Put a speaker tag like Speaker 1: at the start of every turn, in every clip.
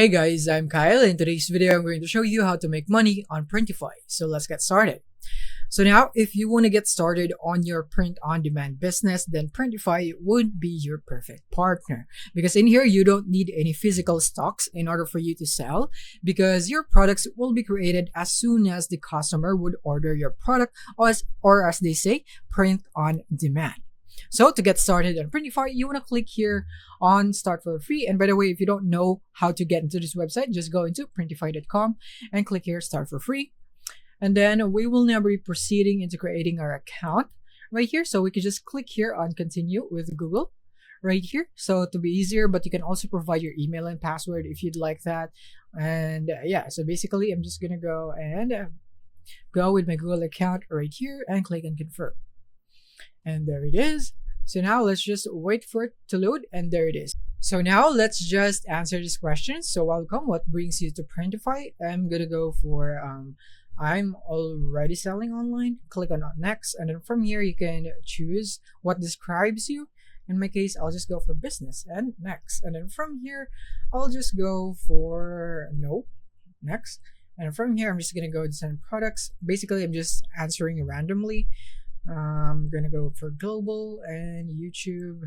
Speaker 1: Hey guys, I'm Kyle. In today's video, I'm going to show you how to make money on Printify. So let's get started. So now, if you want to get started on your print-on-demand business, then Printify would be your perfect partner. Because in here, you don't need any physical stocks in order for you to sell, because your products will be created as soon as the customer would order your product, or as they say, print on demand. So to get started on Printify, you want to click here on Start for Free. And by the way, if you don't know how to get into this website, just go into printify.com and click here Start for Free. And then we will now be proceeding into creating our account right here. So we can just click here on Continue with Google right here. So to be easier, but you can also provide your email and password if you'd like that. And yeah, so basically I'm just going to go and go with my Google account right here and click on Confirm. And there it is. So now let's just wait for it to load, and there it is. So now let's just answer this question. So welcome, what brings you to Printify? I'm gonna go for I'm already selling online. Click on next, and then from here you can choose what describes you. In my case, I'll just go for business and next, and then from here I'll just go for no, next, and from here I'm just gonna go design products. Basically I'm just answering randomly. I'm gonna go for global and YouTube,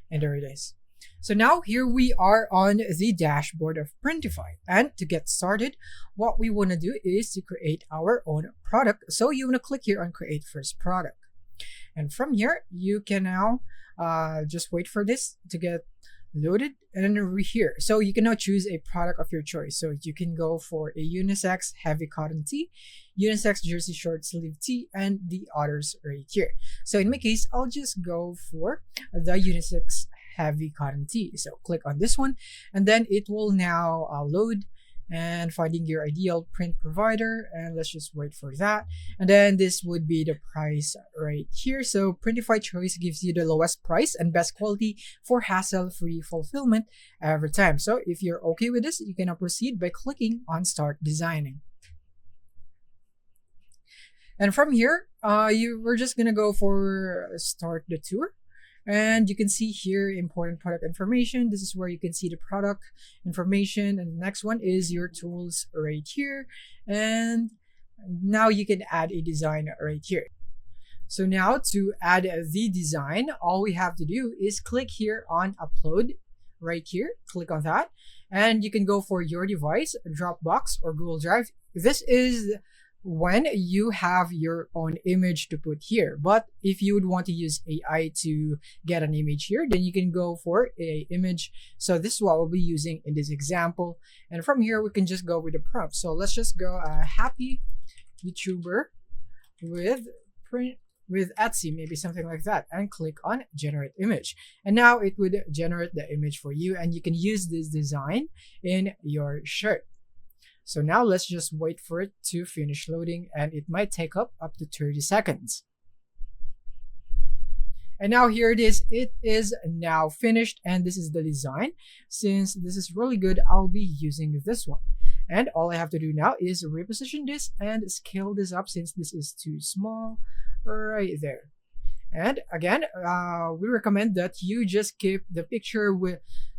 Speaker 1: and there it is. So now here we are on the dashboard of Printify, and to get started, what we want to do is to create our own product. So you want to click here on create first product, and from here you can now just wait for this to get loaded, and then over here, so you can now choose a product of your choice. So you can go for a unisex heavy cotton tee, unisex jersey short sleeve tee, and the others right here. So in my case, I'll just go for the unisex heavy cotton tee. So click on this one, and then it will now load and finding your ideal print provider, and let's just wait for that. And then this would be the price right here. So Printify choice gives you the lowest price and best quality for hassle-free fulfillment every time. So if you're okay with this, you can now proceed by clicking on start designing. And from here, we're just gonna go for start the tour. And you can see here important product information. This is where you can see the product information, and the next one is your tools right here. And now you can add a design right here. So now to add the design, all we have to do is click here on upload right here, click on that, and you can go for your device, Dropbox or Google Drive. This is when you have your own image to put here. But if you would want to use AI to get an image here, then you can go for a image. So this is what we'll be using in this example. And from here, we can just go with the prompt. So let's just go happy YouTuber with Etsy, maybe something like that, and click on generate image. And now it would generate the image for you, and you can use this design in your shirt. So now let's just wait for it to finish loading, and it might take up to 30 seconds. And now here it is. It is now finished, and this is the design. Since this is really good, I'll be using this one. And all I have to do now is reposition this and scale this up since this is too small right there. And again, we recommend that you just keep the picture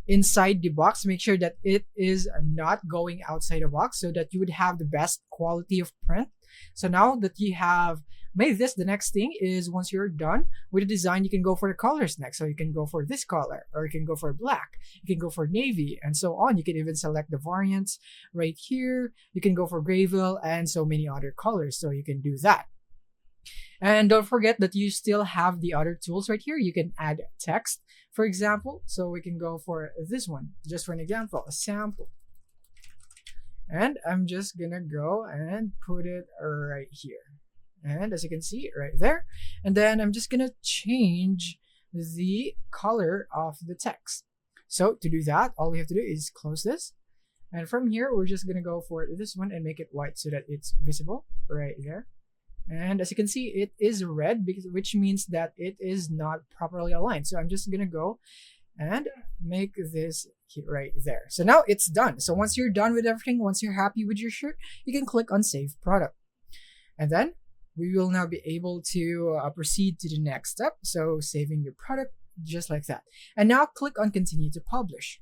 Speaker 1: inside the box. Make sure that it is not going outside the box so that you would have the best quality of print. So now that you have made this, the next thing is once you're done with the design, you can go for the colors next. So you can go for this color, or you can go for black, you can go for navy, and so on. You can even select the variants right here. You can go for gravel and so many other colors. So you can do that. And don't forget that you still have the other tools right here. You can add text, for example. So we can go for this one, just for an example, a sample. And I'm just gonna go and put it right here. And as you can see right there. And then I'm just gonna change the color of the text. So to do that, all we have to do is close this. And from here, we're just gonna go for this one and make it white so that it's visible right there. And as you can see, it is red, which means that it is not properly aligned. So I'm just gonna go and make this right there. So now it's done. So once you're done with everything, once you're happy with your shirt, you can click on Save Product. And then we will now be able to proceed to the next step. So saving your product just like that. And now click on Continue to Publish.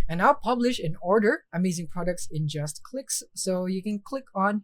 Speaker 1: And now publish and order amazing products in just clicks. So you can click on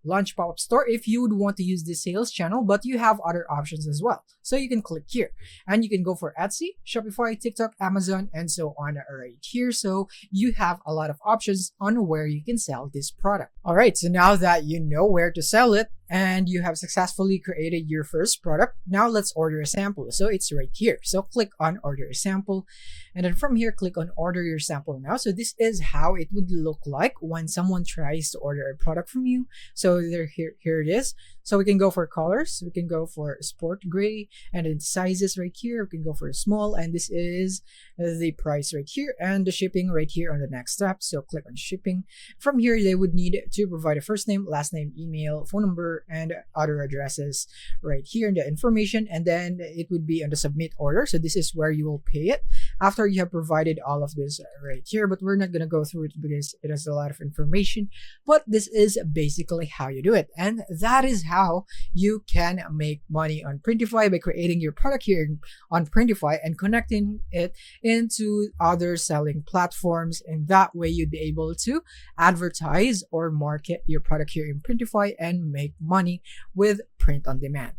Speaker 1: launch pop-up store if you would want to use this sales channel, but you have other options as well. So you can click here and you can go for Etsy, Shopify, TikTok, Amazon, and so on right here. So you have a lot of options on where you can sell this product. All right, so now that you know where to sell it and you have successfully created your first product, now let's order a sample. So it's right here. So click on order a sample, and then from here, click on order your sample now. So this is how it would look like when someone tries to order a product from you. So here it is. So we can go for colors, we can go for sport gray, and then sizes right here, we can go for small, and this is the price right here, and the shipping right here on the next step. So click on shipping. From here, they would need to provide a first name, last name, email, phone number, and other addresses right here in the information, and then it would be on the submit order. So this is where you will pay it after you have provided all of this right here, but we're not going to go through it because it has a lot of information. But this is basically how you do it, and that is how you can make money on Printify by creating your product here on Printify and connecting it into other selling platforms, and that way you'd be able to advertise or market your product here in Printify and make money with print on demand.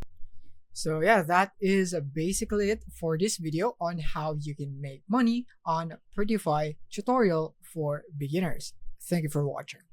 Speaker 1: So yeah, that is basically it for this video on how you can make money on Printify tutorial for beginners. Thank you for watching.